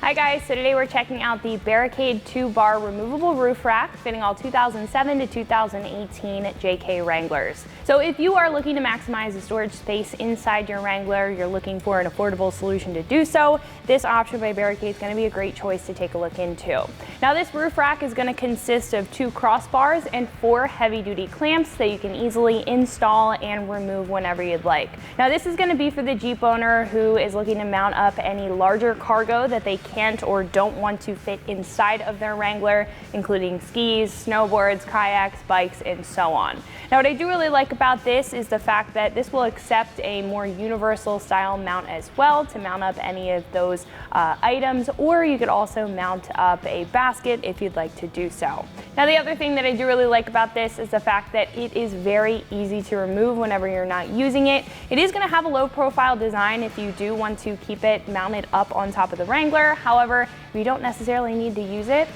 Hi guys, so today we're checking out the Barricade 2-bar removable roof rack fitting all 2007 to 2018 JK Wranglers. So if you are looking to maximize the storage space inside your Wrangler, you're looking for an affordable solution to do so, this option by Barricade is going to be a great choice to take a look into. Now this roof rack is going to consist of 2 crossbars and 4 heavy-duty clamps that you can easily install and remove whenever you'd like. Now this is going to be for the Jeep owner who is looking to mount up any larger cargo that they can't or don't want to fit inside of their Wrangler, including skis, snowboards, kayaks, bikes, and so on. Now what I do really like about this is the fact that this will accept a more universal style mount as well to mount up any of those items, or you could also mount up a basket if you'd like to do so. Now the other thing that I do really like about this is the fact that it is very easy to remove whenever you're not using it. It is going to have a low profile design if you do want to keep it mounted up on top of the Wrangler. However, if you don't necessarily need to use it,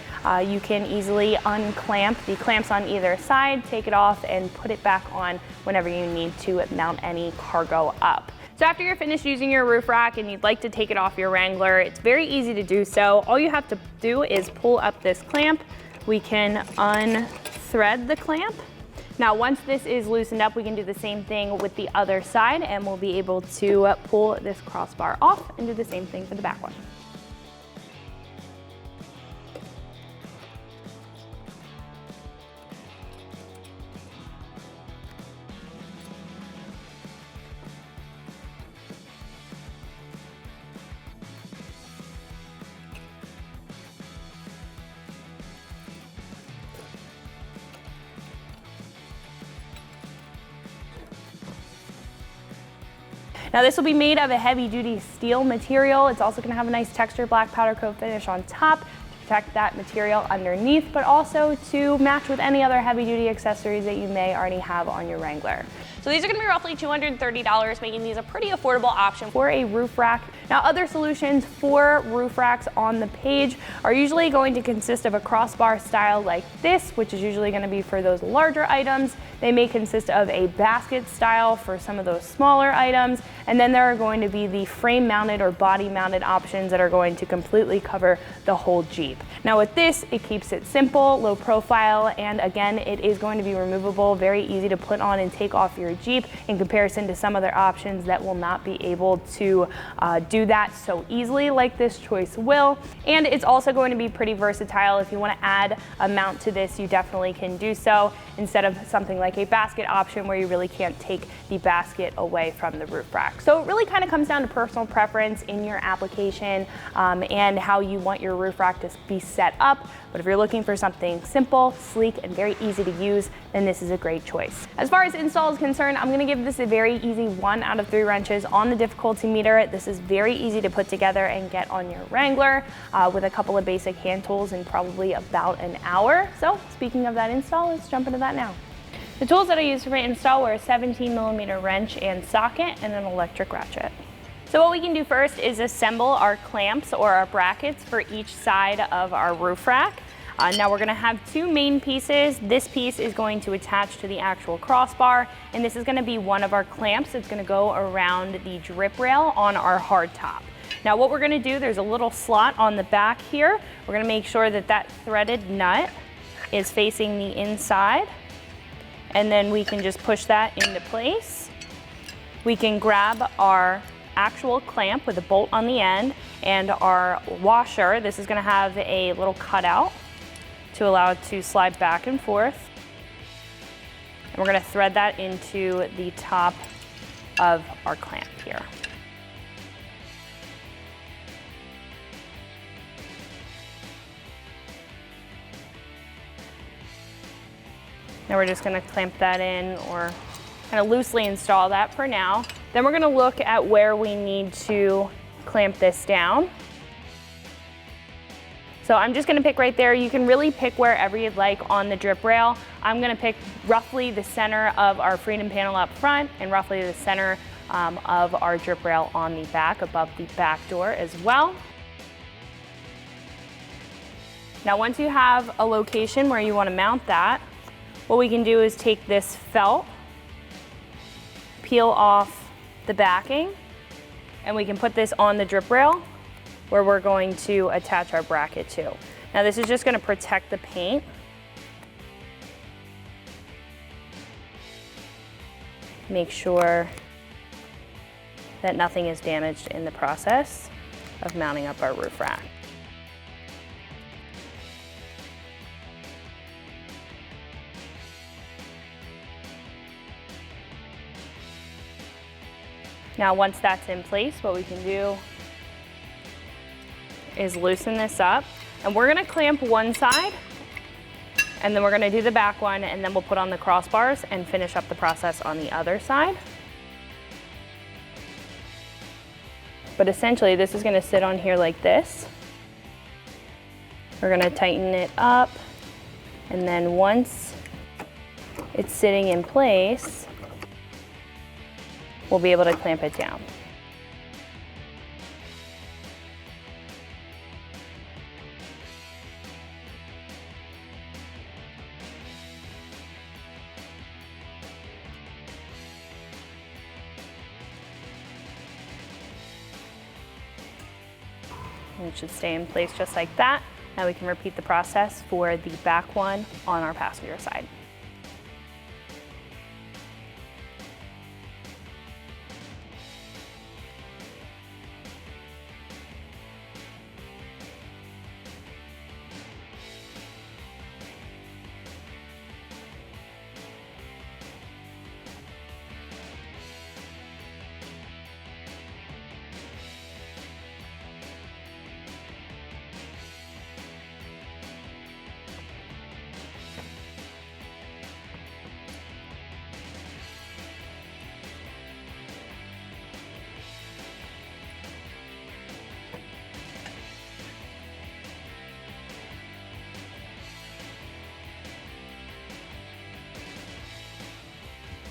you can easily unclamp the clamps on either side, take it off, and put it back on whenever you need to mount any cargo up. So after you're finished using your roof rack and you'd like to take it off your Wrangler, it's very easy to do so. All you have to do is pull up this clamp. We can unthread the clamp. Now once this is loosened up, we can do the same thing with the other side, and we'll be able to pull this crossbar off and do the same thing for the back one. Now this will be made of a heavy duty steel material. It's also going to have a nice textured black powder coat finish on top to protect that material underneath, but also to match with any other heavy duty accessories that you may already have on your Wrangler. So these are going to be roughly $230, making these a pretty affordable option for a roof rack. Now other solutions for roof racks on the page are usually going to consist of a crossbar style like this, which is usually going to be for those larger items. They may consist of a basket style for some of those smaller items, and then there are going to be the frame mounted or body mounted options that are going to completely cover the whole Jeep. Now with this, it keeps it simple, low profile, and again, it is going to be removable, very easy to put on and take off your Jeep in comparison to some other options that will not be able to do that so easily like this choice will. And it's also going to be pretty versatile. If you want to add a mount to this, you definitely can do so instead of something like a basket option where you really can't take the basket away from the roof rack. So it really kind of comes down to personal preference in your application and how you want your roof rack to be set up. But if you're looking for something simple, sleek, and very easy to use, then this is a great choice. As far as install is concerned, I'm going to give this a very easy 1 out of 3 wrenches on the difficulty meter. This is very easy to put together and get on your Wrangler with a couple of basic hand tools in probably about an hour. So speaking of that install, let's jump into that now. The tools that I used for my install were a 17mm wrench and socket and an electric ratchet. So what we can do first is assemble our clamps or our brackets for each side of our roof rack. Now we're going to have 2 main pieces. This piece is going to attach to the actual crossbar, and this is going to be one of our clamps. It's going to go around the drip rail on our hardtop. Now what we're going to do, there's a little slot on the back here. We're going to make sure that that threaded nut is facing the inside, and then we can just push that into place. We can grab our actual clamp with a bolt on the end and our washer. This is going to have a little cutout to allow it to slide back and forth. And we're going to thread that into the top of our clamp here. Now we're just going to clamp that in or kind of loosely install that for now. Then we're going to look at where we need to clamp this down. So I'm just going to pick right there. You can really pick wherever you'd like on the drip rail. I'm going to pick roughly the center of our Freedom panel up front and roughly the center of our drip rail on the back, above the back door as well. Now once you have a location where you want to mount that, what we can do is take this felt, peel off the backing, and we can put this on the drip rail where we're going to attach our bracket to. Now this is just going to protect the paint. Make sure that nothing is damaged in the process of mounting up our roof rack. Now once that's in place, what we can do is loosen this up, and we're gonna clamp one side, and then we're gonna do the back one, and then we'll put on the crossbars and finish up the process on the other side. But essentially this is gonna sit on here like this. We're gonna tighten it up, and then once it's sitting in place, we'll be able to clamp it down. And it should stay in place just like that. Now we can repeat the process for the back one on our passenger side.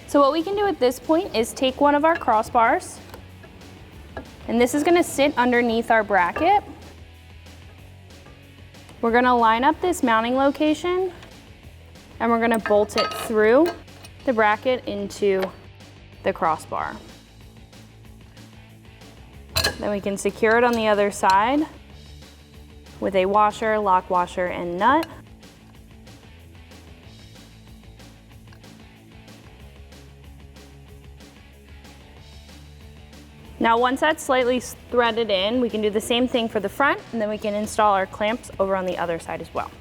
So what we can do at this point is take one of our crossbars, and this is gonna sit underneath our bracket. We're gonna line up this mounting location, and we're gonna bolt it through the bracket into the crossbar. Then we can secure it on the other side with a washer, lock washer, and nut. Now once that's slightly threaded in, we can do the same thing for the front, and then we can install our clamps over on the other side as well.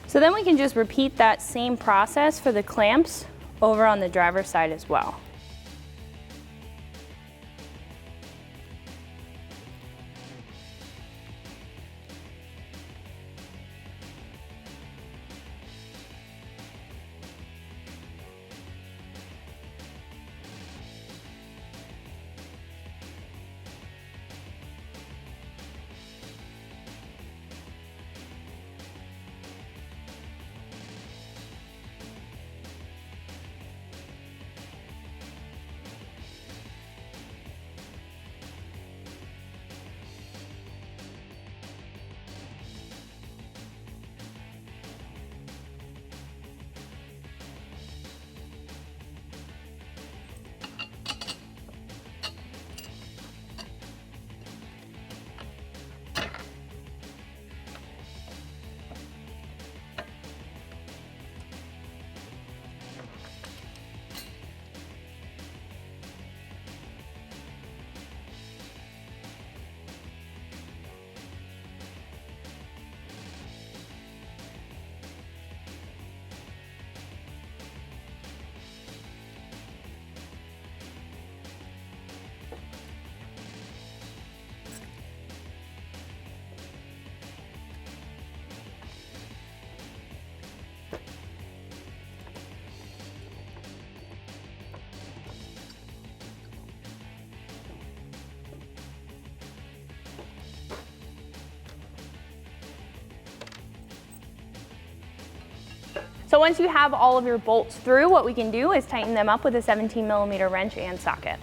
So then we can just repeat that same process for the clamps over on the driver's side as well. So once you have all of your bolts through, what we can do is tighten them up with a 17mm wrench and socket.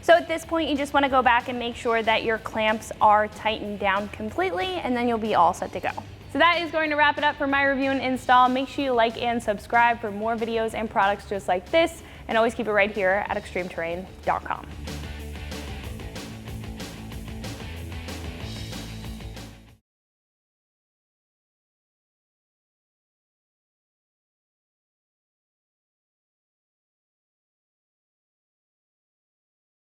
So at this point, you just want to go back and make sure that your clamps are tightened down completely, and then you'll be all set to go. So that is going to wrap it up for my review and install. Make sure you like and subscribe for more videos and products just like this, and always keep it right here at extremeterrain.com.